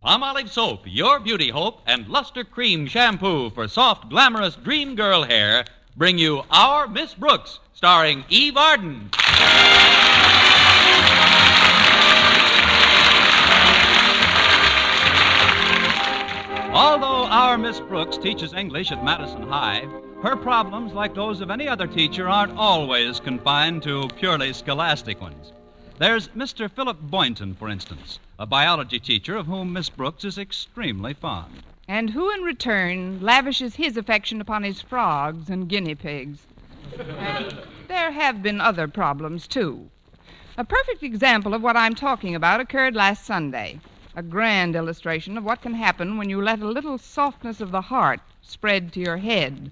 Palmolive Soap, your beauty hope, and Luster Cream Shampoo for soft, glamorous dream girl hair bring you Our Miss Brooks, starring Eve Arden. Although our Miss Brooks teaches English at Madison High, her problems, like those of any other teacher, aren't always confined to purely scholastic ones. There's Mr. Philip Boynton, for instance, a biology teacher of whom Miss Brooks is extremely fond. And who, in return, lavishes his affection upon his frogs and guinea pigs. There have been other problems, too. A perfect example of what I'm talking about occurred last Sunday. A grand illustration of what can happen when you let a little softness of the heart spread to your head.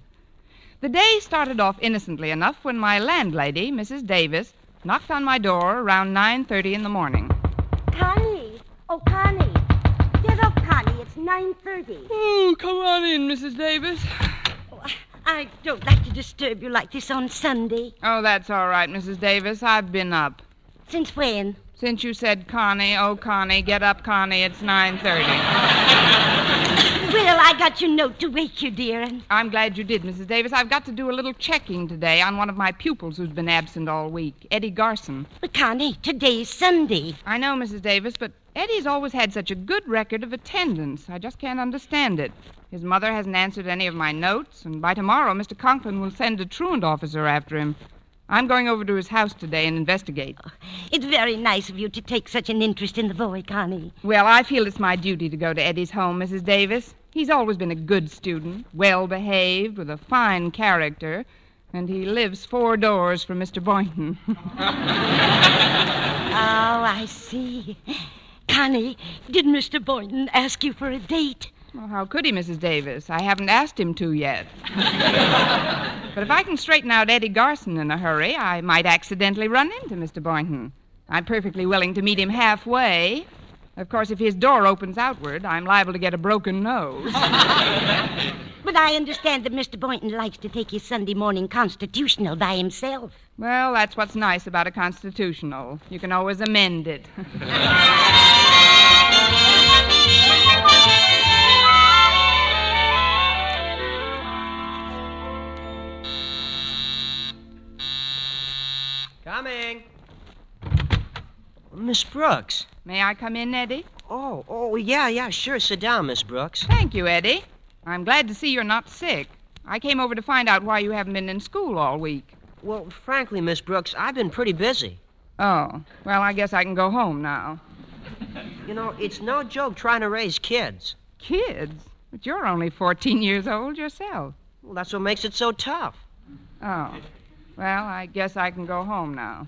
The day started off innocently enough when my landlady, Mrs. Davis, knocked on my door around 9:30 in the morning. Connie! Oh, Connie! Get up, Connie. It's 9:30. Oh, come on in, Mrs. Davis. Oh, I don't like to disturb you like this on Sunday. Oh, that's all right, Mrs. Davis. I've been up. Since when? Since you said, Connie, oh, Connie, get up, Connie, it's 9:30. Well, I got your note to wake you, dear, and... I'm glad you did, Mrs. Davis. I've got to do a little checking today on one of my pupils who's been absent all week, Eddie Garson. But, Connie, today's Sunday. I know, Mrs. Davis, but Eddie's always had such a good record of attendance. I just can't understand it. His mother hasn't answered any of my notes, and by tomorrow, Mr. Conklin will send a truant officer after him. I'm going over to his house today and investigate. Oh, it's very nice of you to take such an interest in the boy, Connie. Well, I feel it's my duty to go to Eddie's home, Mrs. Davis. He's always been a good student, well-behaved, with a fine character, and he lives 4 doors from Mr. Boynton. Oh, I see. Connie, did Mr. Boynton ask you for a date? Well, how could he, Mrs. Davis? I haven't asked him to yet. But if I can straighten out Eddie Garson in a hurry, I might accidentally run into Mr. Boynton. I'm perfectly willing to meet him halfway. Of course, if his door opens outward, I'm liable to get a broken nose. But I understand that Mr. Boynton likes to take his Sunday morning constitutional by himself. Well, that's what's nice about a constitutional. You can always amend it. Coming. Miss Brooks. May I come in, Eddie? Oh, yeah, sure. Sit down, Miss Brooks. Thank you, Eddie. I'm glad to see you're not sick. I came over to find out why you haven't been in school all week. Well, frankly, Miss Brooks, I've been pretty busy. Oh, well, I guess I can go home now. You know, it's no joke trying to raise kids. Kids? But you're only 14 years old yourself. Well, that's what makes it so tough. Oh, well, I guess I can go home now.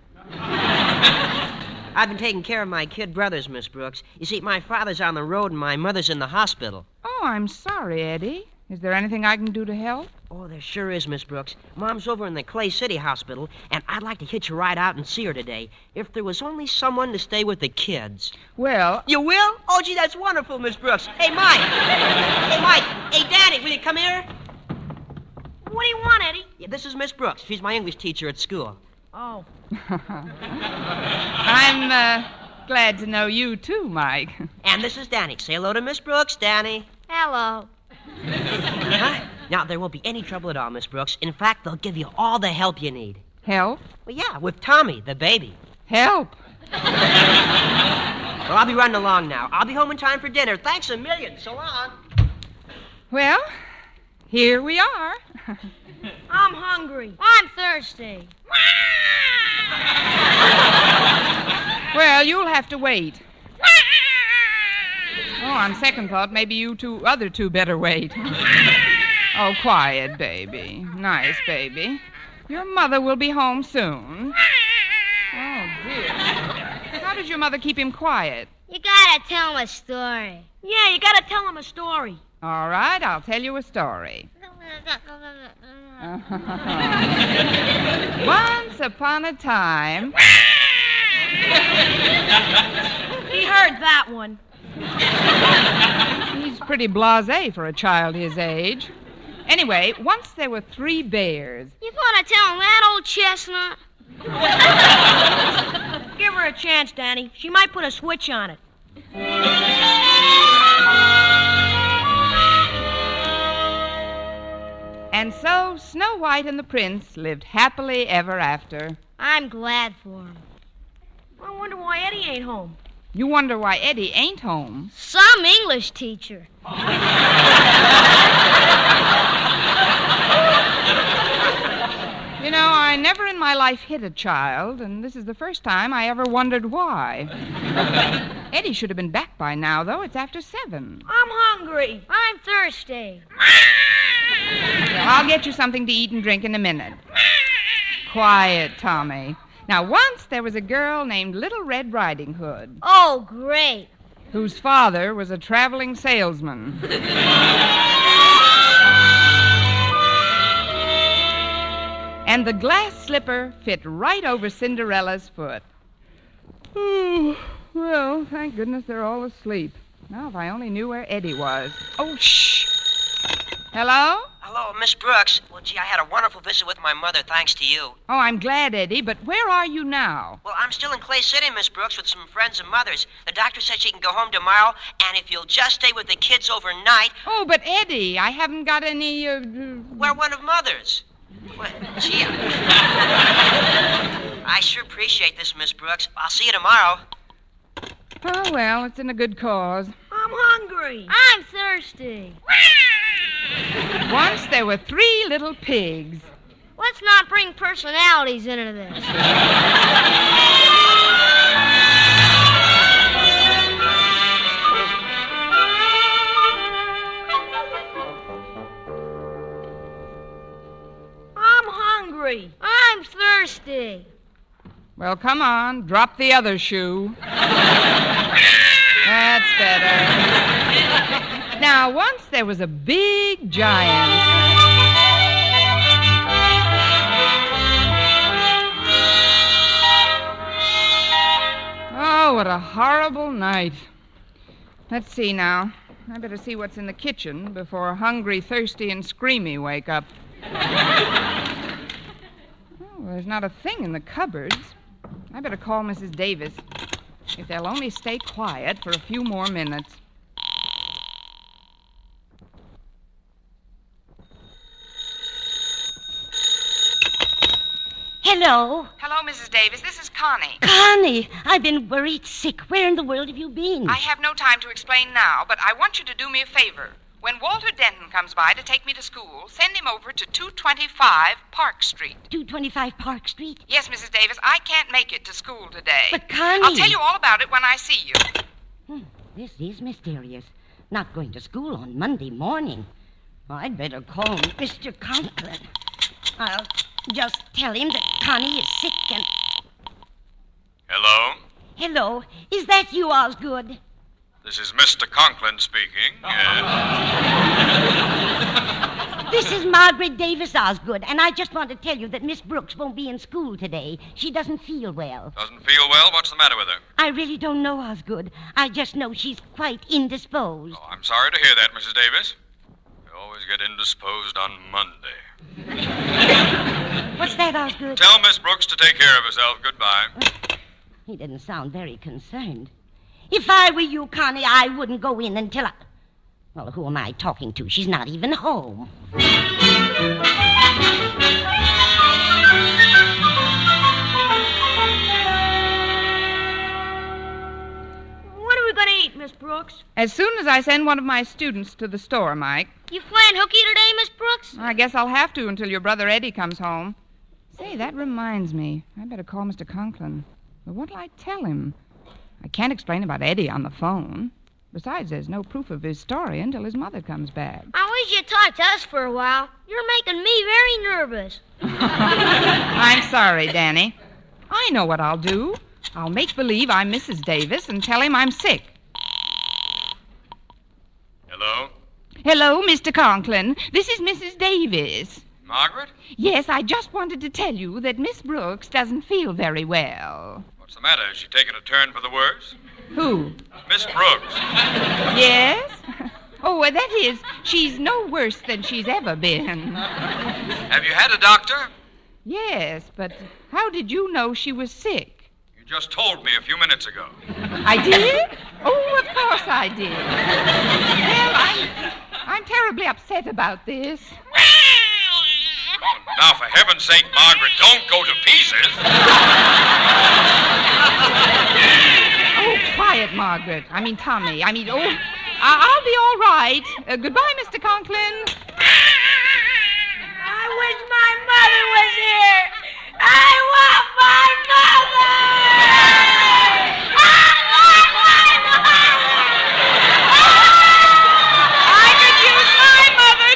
I've been taking care of my kid brothers, Miss Brooks. You see, my father's on the road and my mother's in the hospital. Oh, I'm sorry, Eddie. Is there anything I can do to help? Oh, there sure is, Miss Brooks. Mom's over in the Clay City Hospital, and I'd like to hitch a ride out and see her today. If there was only someone to stay with the kids. Well... You will? Oh, gee, that's wonderful, Miss Brooks. Hey, Mike. Hey, Danny, will you come here? What do you want, Eddie? Yeah, this is Miss Brooks. She's my English teacher at school. Oh. I'm glad to know you, too, Mike. And this is Danny. Say hello to Miss Brooks, Danny. Hello. Huh? Now, there won't be any trouble at all, Miss Brooks. In fact, they'll give you all the help you need. Help? Well, yeah, with Tommy, the baby. Help? Well, I'll be running along now. I'll be home in time for dinner. Thanks a million. So long. Well, here we are. I'm hungry. I'm thirsty. Well, you'll have to wait. Oh, on second thought, maybe you other two better wait. Oh, quiet, baby. Nice, baby. Your mother will be home soon. Oh, dear. How does your mother keep him quiet? You gotta tell him a story. Yeah, you gotta tell him a story. All right, I'll tell you a story. Once upon a time... He heard that one. He's pretty blasé for a child his age. Anyway, once there were 3 bears. You gonna tell him that, old chestnut? Give her a chance, Danny. She might put a switch on it. And so Snow White and the Prince lived happily ever after. I'm glad for him. I wonder why Eddie ain't home. You wonder why Eddie ain't home. Some English teacher. You know, I never in my life hit a child, and this is the first time I ever wondered why. Eddie should have been back by now, though. It's after 7. I'm hungry. I'm thirsty. Well, I'll get you something to eat and drink in a minute. Quiet, Tommy. Now, once there was a girl named Little Red Riding Hood, Oh, great. whose father was a traveling salesman. And the glass slipper fit right over Cinderella's foot. Oh, well, thank goodness they're all asleep. Now, if I only knew where Eddie was. Oh, shh. Hello? Hello, Miss Brooks. Well, gee, I had a wonderful visit with my mother, thanks to you. Oh, I'm glad, Eddie, but where are you now? Well, I'm still in Clay City, Miss Brooks, with some friends of mother's. The doctor said she can go home tomorrow, and if you'll just stay with the kids overnight... Oh, but Eddie, I haven't got any, We're one of mother's. Well, gee, I sure appreciate this, Miss Brooks. I'll see you tomorrow. Oh, well, it's in a good cause. I'm hungry. I'm thirsty. Once there were 3 little pigs. Let's not bring personalities into this. I'm hungry. I'm thirsty. Well, come on, drop the other shoe. That's better. Now, once there was a big giant. Oh, what a horrible night. Let's see now. I better see what's in the kitchen before Hungry, Thirsty, and Screamy wake up. Oh, there's not a thing in the cupboards. I better call Mrs. Davis. If they'll only stay quiet for a few more minutes. Hello? Hello, Mrs. Davis. This is Connie. Connie, I've been worried sick. Where in the world have you been? I have no time to explain now, but I want you to do me a favor. When Walter Denton comes by to take me to school, send him over to 225 Park Street. 225 Park Street? Yes, Mrs. Davis, I can't make it to school today. But, Connie... I'll tell you all about it when I see you. This is mysterious. Not going to school on Monday morning. I'd better call Mr. Conklin. I'll just tell him that Connie is sick and... Hello? Hello, is that you, Osgood? This is Mr. Conklin speaking. This is Margaret Davis Osgood, and I just want to tell you that Miss Brooks won't be in school today. She doesn't feel well. Doesn't feel well? What's the matter with her? I really don't know, Osgood. I just know she's quite indisposed. Oh, I'm sorry to hear that, Mrs. Davis. You always get indisposed on Monday. What's that, Osgood? Tell Miss Brooks to take care of herself. Goodbye. He didn't sound very concerned. If I were you, Connie, I wouldn't go in until I... Well, who am I talking to? She's not even home. What are we going to eat, Miss Brooks? As soon as I send one of my students to the store, Mike. You playing hooky today, Miss Brooks? I guess I'll have to until your brother Eddie comes home. Say, that reminds me. I better call Mr. Conklin. But what'll I tell him? I can't explain about Eddie on the phone. Besides, there's no proof of his story until his mother comes back. I wish you'd talk to us for a while. You're making me very nervous. I'm sorry, Danny. I know what I'll do. I'll make believe I'm Mrs. Davis and tell him I'm sick. Hello? Hello, Mr. Conklin. This is Mrs. Davis. Margaret? Yes, I just wanted to tell you that Miss Brooks doesn't feel very well. What's the matter? Has she taken a turn for the worse? Who? Miss Brooks. Yes? Oh, that is, she's no worse than she's ever been. Have you had a doctor? Yes, but how did you know she was sick? You just told me a few minutes ago. I did? Oh, of course I did. Well, I'm terribly upset about this. Now, for heaven's sake, Margaret, don't go to pieces. Oh, quiet, Margaret. Tommy. I'll be all right. Goodbye, Mr. Conklin. I wish my mother was here. I want my mother. I want my mother. I could use my mother,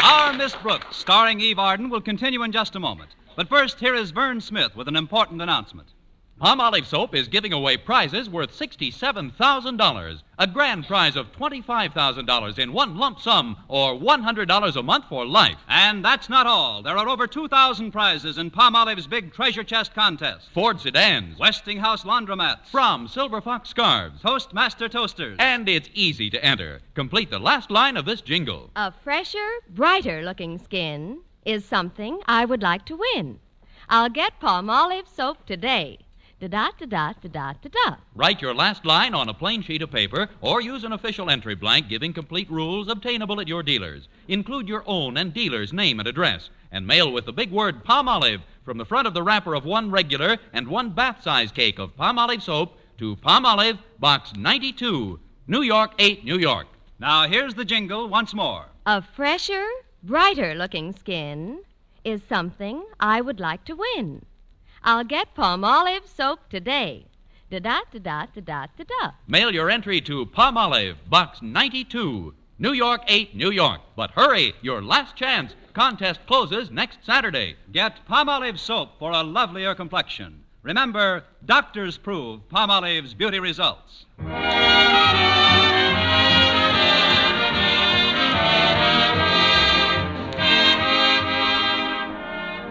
Our Miss Brooks, starring Eve Arden, will continue in just a moment. But first, here is Vern Smith with an important announcement. Palmolive Soap is giving away prizes worth $67,000, a grand prize of $25,000 in one lump sum, or $100 a month for life. And that's not all. There are over 2,000 prizes in Palmolive's big treasure chest contest. Ford sedans, Westinghouse laundromats, from Silver Fox scarves, Toastmaster toasters. and it's easy to enter. Complete the last line of this jingle. A fresher, brighter-looking skin is something I would like to win. I'll get Palmolive Soap today. Da-da-da-da-da-da-da-da. Write your last line on a plain sheet of paper or use an official entry blank giving complete rules obtainable at your dealers. Include your own and dealer's name and address, and mail with the big word Palmolive from the front of the wrapper of one regular and one bath-size cake of Palmolive Soap to Palmolive, Box 92, New York 8, New York. Now, here's the jingle once more. A fresher, brighter-looking skin is something I would like to win. I'll get Palmolive Soap today. Da-da-da-da-da-da-da. Mail your entry to Palmolive, Box 92, New York 8, New York. But hurry, your last chance. Contest closes next Saturday. Get Palmolive Soap for a lovelier complexion. Remember, doctors prove Palmolive's beauty results.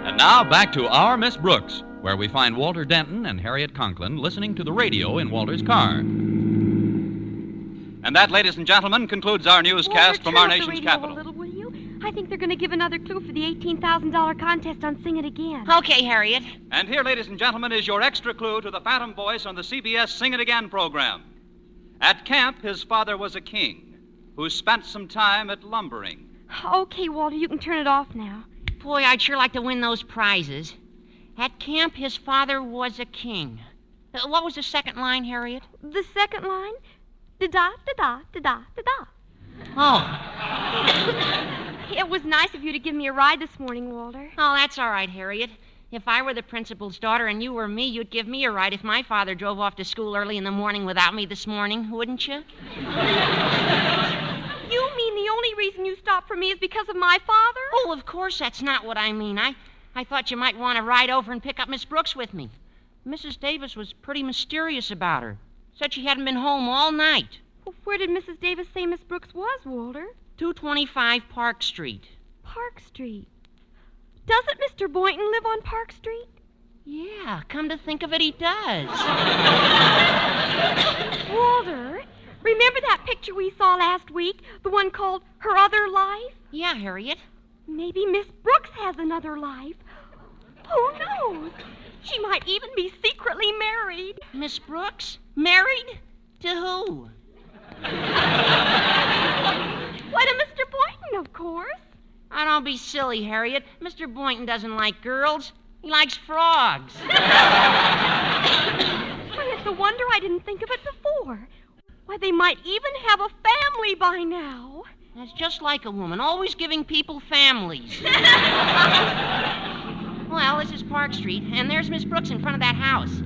And now back to Our Miss Brooks, where we find Walter Denton and Harriet Conklin listening to the radio in Walter's car. And that, ladies and gentlemen, concludes our newscast from our nation's capital. A little, will you? I think they're going to give another clue for the $18,000 contest on Sing It Again. Okay, Harriet. And here, ladies and gentlemen, is your extra clue to the Phantom Voice on the CBS Sing It Again program. At camp, his father was a king who spent some time at lumbering. Okay, Walter, you can turn it off now. Boy, I'd sure like to win those prizes. At camp, his father was a king. What was the second line, Harriet? The second line? Da-da-da-da-da-da-da-da. Oh. It was nice of you to give me a ride this morning, Walter. Oh, that's all right, Harriet. If I were the principal's daughter and you were me, you'd give me a ride if my father drove off to school early in the morning without me this morning, wouldn't you? You mean the only reason you stopped for me is because of my father? Oh, of course that's not what I mean. I thought you might want to ride over and pick up Miss Brooks with me. Mrs. Davis was pretty mysterious about her. Said she hadn't been home all night. Well, where did Mrs. Davis say Miss Brooks was, Walter? 225 Park Street. Park Street. Doesn't Mr. Boynton live on Park Street? Yeah, come to think of it, he does. Walter, remember that picture we saw last week? The one called Her Other Life? Yeah, Harriet. Maybe Miss Brooks has another life. Who knows? She might even be secretly married. Miss Brooks? Married? To who? Why, to Mr. Boynton, of course. Oh, don't be silly, Harriet. Mr. Boynton doesn't like girls. He likes frogs. Why, it's a wonder I didn't think of it before. Why, they might even have a family by now. That's just like a woman, always giving people families. Well, this is Park Street, and there's Miss Brooks in front of that house.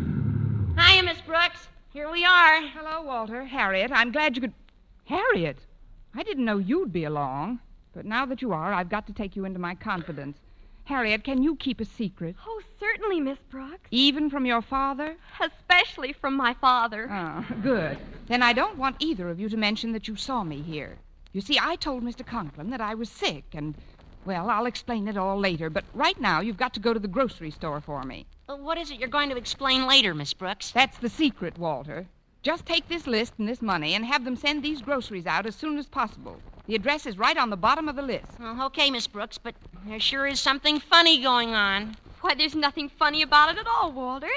Hiya, Miss Brooks. Here we are. Hello, Walter. Harriet, I'm glad you could... Harriet, I didn't know you'd be along. But now that you are, I've got to take you into my confidence. Harriet, can you keep a secret? Oh, certainly, Miss Brooks. Even from your father? Especially from my father. Oh, good. Then I don't want either of you to mention that you saw me here. You see, I told Mr. Conklin that I was sick, and, well, I'll explain it all later. But right now, you've got to go to the grocery store for me. What is it you're going to explain later, Miss Brooks? That's the secret, Walter. Just take this list and this money and have them send these groceries out as soon as possible. The address is right on the bottom of the list. Well, okay, Miss Brooks, but there sure is something funny going on. Why, there's nothing funny about it at all, Walter.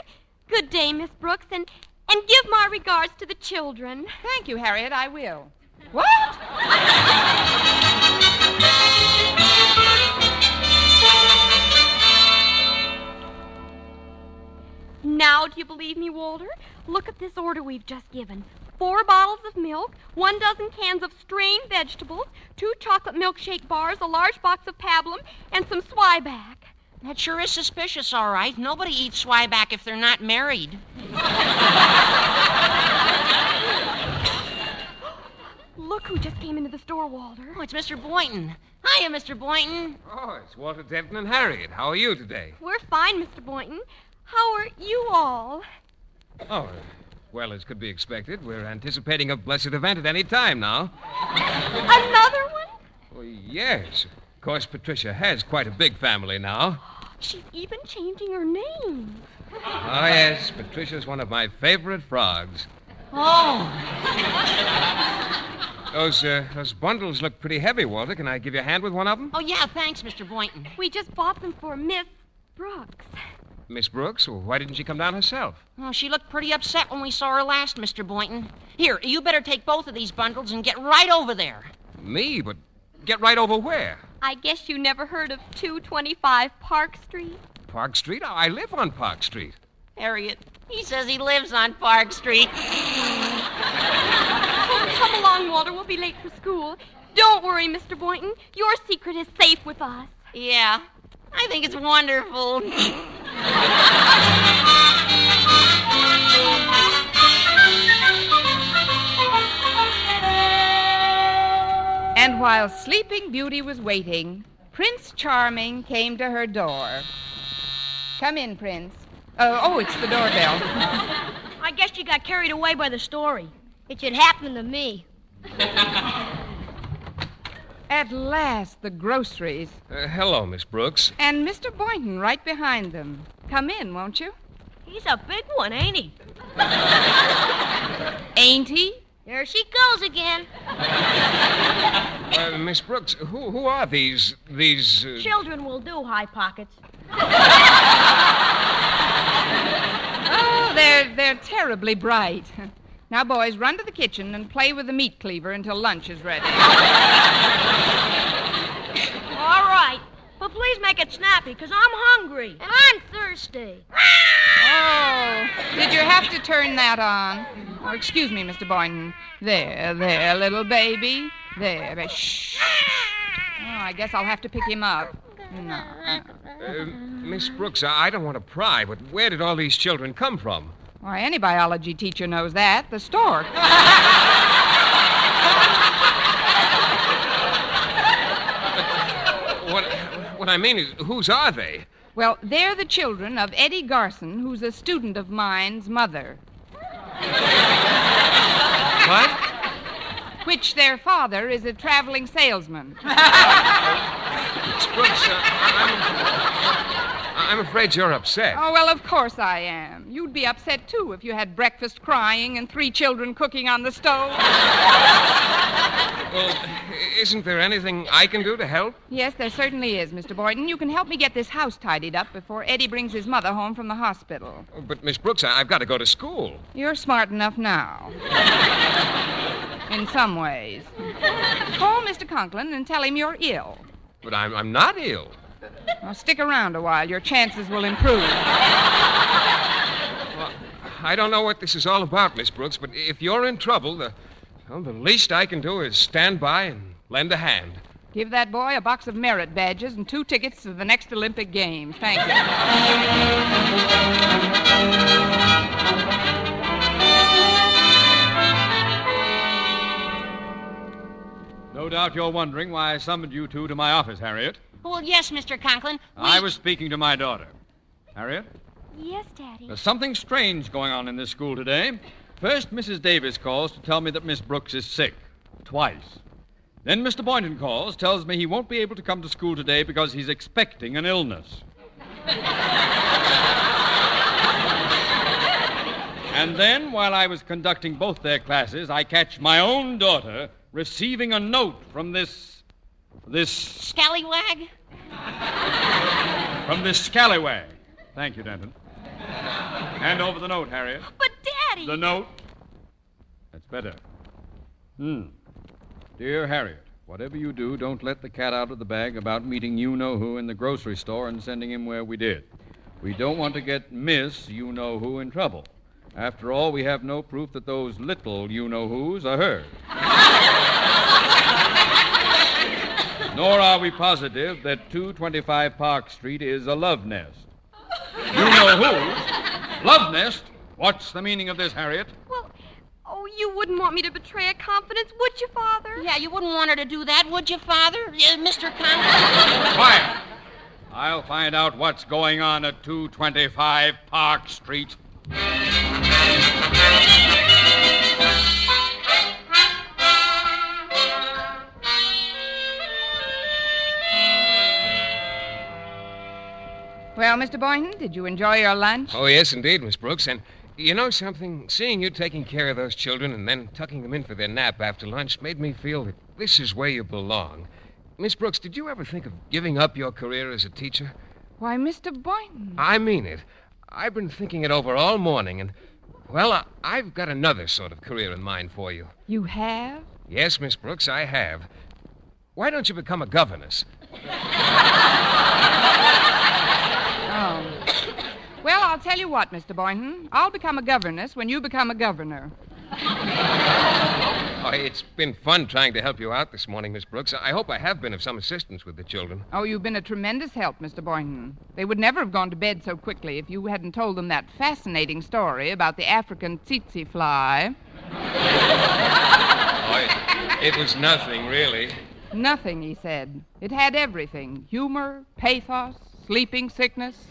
Good day, Miss Brooks, and give my regards to the children. Thank you, Harriet, I will. What? Now, do you believe me, Walter? Look at this order we've just given. 4 bottles of milk, 1 dozen cans of strained vegetables, 2 chocolate milkshake bars, a large box of pablum, and some Swyback. That sure is suspicious, all right. Nobody eats Swyback if they're not married. Look who just came into the store, Walter. Oh, it's Mr. Boynton. Hiya, Mr. Boynton. Oh, it's Walter Denton and Harriet. How are you today? We're fine, Mr. Boynton. How are you all? Oh, well, as could be expected, we're anticipating a blessed event at any time now. Another one? Well, yes. Of course, Patricia has quite a big family now. She's even changing her name. Oh, yes, Patricia's one of my favorite frogs. Oh. Those bundles look pretty heavy, Walter. Can I give you a hand with one of them? Oh, yeah, thanks, Mr. Boynton. We just bought them for Miss Brooks. Miss Brooks? Well, why didn't she come down herself? Oh, she looked pretty upset when we saw her last, Mr. Boynton. Here, you better take both of these bundles and get right over there. Me? But get right over where? I guess you never heard of 225 Park Street? Park Street? I live on Park Street. Harriet, he says he lives on Park Street. Come along, Walter. We'll be late for school. Don't worry, Mr. Boynton. Your secret is safe with us. Yeah, I think it's wonderful. And while Sleeping Beauty was waiting, Prince Charming came to her door. Come in, Prince. Oh, it's the doorbell. I guess you got carried away by the story. It should happen to me. At last, the groceries. Hello, Miss Brooks. And Mr. Boynton right behind them. Come in, won't you? He's a big one, ain't he? Ain't he? There she goes again. Miss Brooks, who are these... Children will do, High Pockets. Oh, they're terribly bright. Now, boys, run to the kitchen and play with the meat cleaver until lunch is ready. All right. But please make it snappy, because I'm hungry. And I'm thirsty. Oh, did you have to turn that on? Oh, excuse me, Mr. Boynton. There, little baby. There. Shh. Oh, I guess I'll have to pick him up. No. Miss Brooks, I don't want to pry, but where did all these children come from? Why, any biology teacher knows that. The stork. What I mean is, whose are they? Well, they're the children of Eddie Garson, who's a student of mine's mother. What? Which their father is a traveling salesman. Miss Brooks, I'm afraid you're upset. Oh, well, of course I am. You'd be upset, too, if you had breakfast crying and 3 children cooking on the stove. Well, isn't there anything I can do to help? Yes, there certainly is, Mr. Boynton. You can help me get this house tidied up before Eddie brings his mother home from the hospital. But, Miss Brooks, I've got to go to school. You're smart enough now. In some ways. Call Mr. Conklin and tell him you're ill. But I'm not ill. Well, stick around a while. Your chances will improve. Well, I don't know what this is all about, Miss Brooks, but if you're in trouble, the least I can do is stand by and lend a hand. Give that boy a box of merit badges and 2 tickets to the next Olympic Games. Thank you. No doubt you're wondering why I summoned you two to my office, Harriet. Well, yes, Mr. Conklin. I was speaking to my daughter. Harriet? Yes, Daddy. There's something strange going on in this school today. First, Mrs. Davis calls to tell me that Miss Brooks is sick. Twice. Then Mr. Boynton calls, tells me he won't be able to come to school today because he's expecting an illness. And then, while I was conducting both their classes, I catch my own daughter receiving a note from this Scallywag? From this scallywag. Thank you, Denton. Hand over the note, Harriet. But, Daddy... The note. That's better. Dear Harriet, whatever you do, don't let the cat out of the bag about meeting you-know-who in the grocery store and sending him where we did. We don't want to get Miss You-know-who in trouble. After all, we have no proof that those little you-know-whos are hers. Nor are we positive that 225 Park Street is a love nest. You-know-whos? Love nest? What's the meaning of this, Harriet? Well, you wouldn't want me to betray a confidence, would you, Father? Yeah, you wouldn't want her to do that, would you, Father? Mr. Conklin? Quiet! I'll find out what's going on at 225 Park Street. Well, Mr. Boynton, did you enjoy your lunch? Oh, yes, indeed, Miss Brooks. And you know something? Seeing you taking care of those children and then tucking them in for their nap after lunch made me feel that this is where you belong. Miss Brooks, did you ever think of giving up your career as a teacher? Why, Mr. Boynton. I mean it. I've been thinking it over all morning, and, well, I've got another sort of career in mind for you. You have? Yes, Miss Brooks, I have. Why don't you become a governess? Oh. Well, I'll tell you what, Mr. Boynton. I'll become a governess when you become a governor. Oh, it's been fun trying to help you out this morning, Miss Brooks. I hope I have been of some assistance with the children. Oh, you've been a tremendous help, Mr. Boynton. They would never have gone to bed so quickly if you hadn't told them that fascinating story about the African tsetse fly. Oh, it was nothing, really. Nothing, he said. It had everything. Humor, pathos, sleeping sickness.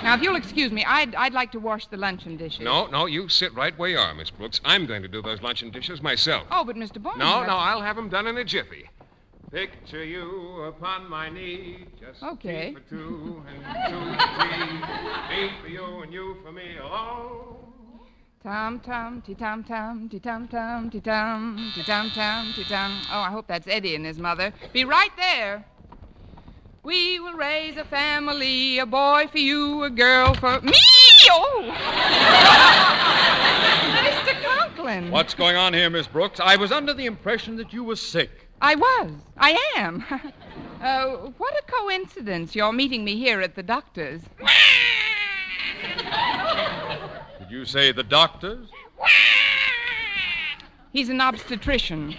Now, if you'll excuse me, I'd like to wash the luncheon dishes. No, you sit right where you are, Miss Brooks. I'm going to do those luncheon dishes myself. Oh, but Mr. Boynton... No, I'll have them done in a jiffy. Picture you upon my knee, just okay. Tea for two and two for tea. Me for you and you for me alone. Tom, ti-tom, ti-tom, ti-tom, ti-tom, ti-tom. Oh, I hope that's Eddie and his mother. Be right there. We will raise a family, a boy for you, a girl for me. Oh! Mr. Conklin. What's going on here, Miss Brooks? I was under the impression that you were sick. I was. I am. What a coincidence you're meeting me here at the doctor's. Did you say the doctor's? He's an obstetrician.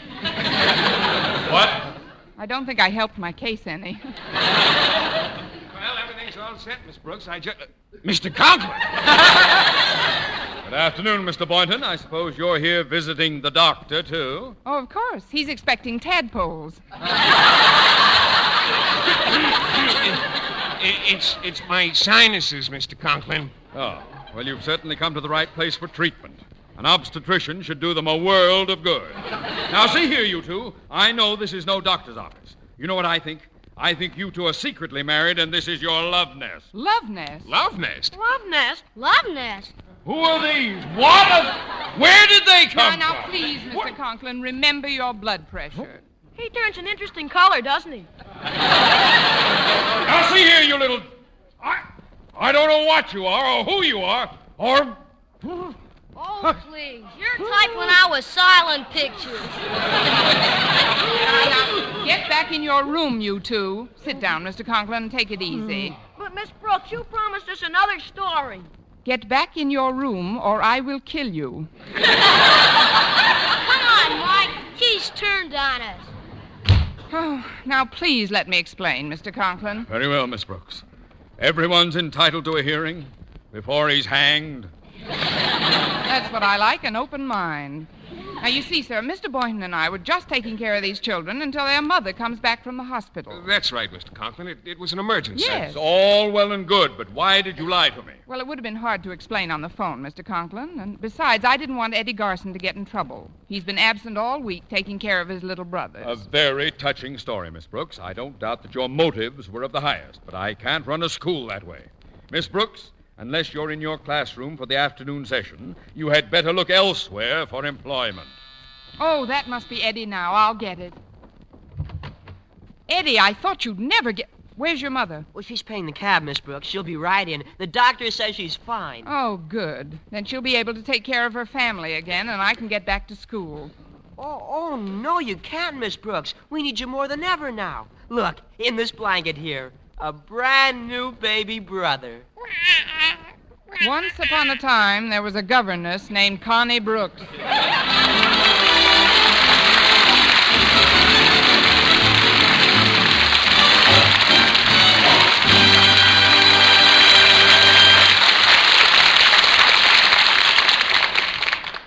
What? I don't think I helped my case any. Well, everything's all set, Miss Brooks. Mr. Conklin! Good afternoon, Mr. Boynton. I suppose you're here visiting the doctor, too? Oh, of course. He's expecting tadpoles. It's my sinuses, Mr. Conklin. Oh, well, you've certainly come to the right place for treatment. An obstetrician should do them a world of good. Now, see here, you two. I know this is no doctor's office. You know what I think? I think you two are secretly married, and this is your love nest. Love nest? Love nest? Love nest? Love nest? Who are these? Where did they come from? Now, please, Mr. Conklin, remember your blood pressure. He turns an interesting color, doesn't he? Now, see here, you little... I don't know what you are, or who you are, or... Oh, please. Your type when I was silent pictures. Now, get back in your room, you two. Sit down, Mr. Conklin, and take it easy. But, Miss Brooks, you promised us another story. Get back in your room, or I will kill you. Come on, Mike. He's turned on us. Oh, now, please let me explain, Mr. Conklin. Very well, Miss Brooks. Everyone's entitled to a hearing before he's hanged. That's what I like, an open mind. Now, you see, sir, Mr. Boynton and I were just taking care of these children until their mother comes back from the hospital. That's right, Mr. Conklin. It was an emergency. Yes. It's all well and good, but why did you lie to me? Well, it would have been hard to explain on the phone, Mr. Conklin. And besides, I didn't want Eddie Garson to get in trouble. He's been absent all week taking care of his little brothers. A very touching story, Miss Brooks. I don't doubt that your motives were of the highest, but I can't run a school that way. Miss Brooks, unless you're in your classroom for the afternoon session, you had better look elsewhere for employment. Oh, that must be Eddie now. I'll get it. Eddie, I thought you'd never get... Where's your mother? Well, she's paying the cab, Miss Brooks. She'll be right in. The doctor says she's fine. Oh, good. Then she'll be able to take care of her family again, and I can get back to school. Oh, no, you can't, Miss Brooks. We need you more than ever now. Look, in this blanket here, a brand new baby brother. Once upon a time, there was a governess named Connie Brooks.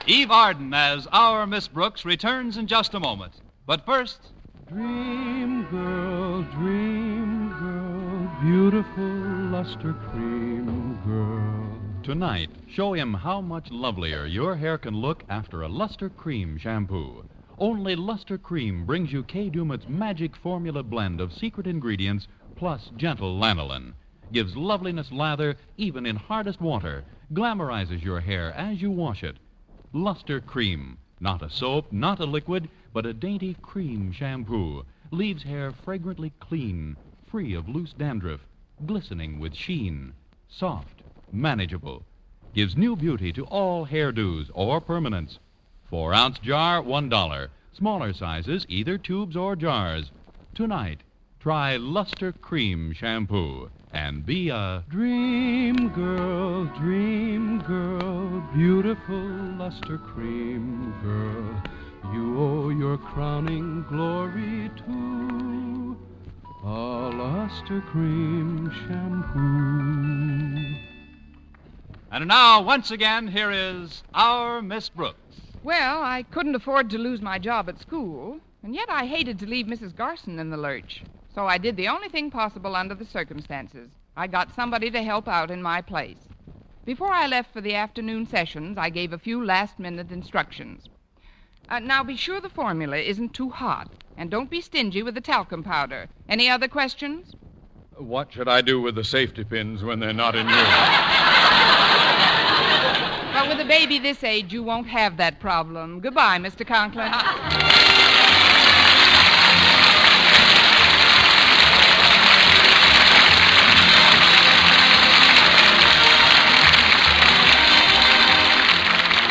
Eve Arden as our Miss Brooks returns in just a moment. But first... Dream girl, beautiful luster cream girl. Tonight, show him how much lovelier your hair can look after a Luster Cream shampoo. Only Luster Cream brings you Kay Daumit's magic formula blend of secret ingredients plus gentle lanolin. Gives loveliness lather even in hardest water. Glamorizes your hair as you wash it. Luster Cream. Not a soap, not a liquid, but a dainty cream shampoo. Leaves hair fragrantly clean, free of loose dandruff, glistening with sheen. Soft, manageable. Gives new beauty to all hairdos or permanents. 4-ounce jar, $1. Smaller sizes, either tubes or jars. Tonight, try Luster Cream shampoo and be a dream girl, beautiful luster cream girl. You owe your crowning glory to a luster cream shampoo. And now, once again, here is our Miss Brooks. Well, I couldn't afford to lose my job at school, and yet I hated to leave Mrs. Garson in the lurch. So I did the only thing possible under the circumstances. I got somebody to help out in my place. Before I left for the afternoon sessions, I gave a few last-minute instructions. Now, be sure the formula isn't too hot, and don't be stingy with the talcum powder. Any other questions? What should I do with the safety pins when they're not in use? Well, with a baby this age, you won't have that problem. Goodbye, Mr. Conklin.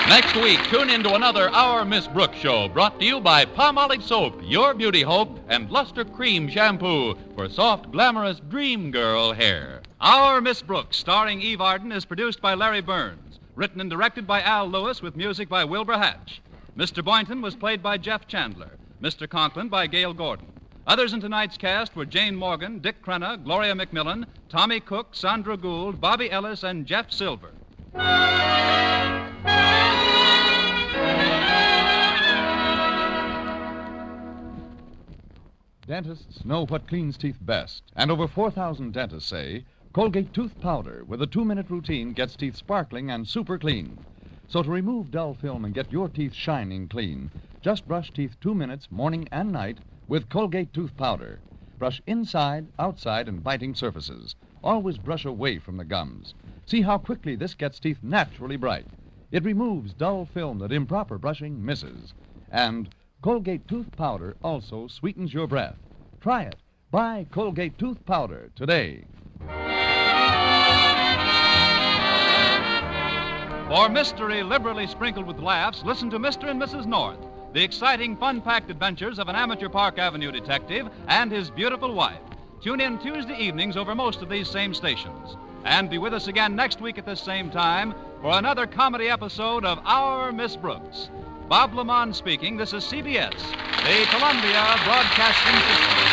Next week, tune into another Our Miss Brooks show, brought to you by Palmolive Soap, your beauty hope, and Luster Cream Shampoo for soft, glamorous dream girl hair. Our Miss Brooks, starring Eve Arden, is produced by Larry Burns. Written and directed by Al Lewis with music by Wilbur Hatch. Mr. Boynton was played by Jeff Chandler. Mr. Conklin by Gail Gordon. Others in tonight's cast were Jane Morgan, Dick Crenna, Gloria McMillan, Tommy Cook, Sandra Gould, Bobby Ellis, and Jeff Silver. Dentists know what cleans teeth best, and over 4,000 dentists say Colgate Tooth Powder with a 2-minute routine gets teeth sparkling and super clean. So to remove dull film and get your teeth shining clean, just brush teeth 2 minutes morning and night with Colgate Tooth Powder. Brush inside, outside, and biting surfaces. Always brush away from the gums. See how quickly this gets teeth naturally bright. It removes dull film that improper brushing misses. And Colgate Tooth Powder also sweetens your breath. Try it. Buy Colgate Tooth Powder today. For mystery liberally sprinkled with laughs, listen to Mr. and Mrs. North, the exciting, fun-packed adventures of an amateur Park Avenue detective and his beautiful wife. Tune in Tuesday evenings over most of these same stations. And be with us again next week at this same time for another comedy episode of Our Miss Brooks. Bob Lamont speaking. This is CBS, the Columbia Broadcasting System.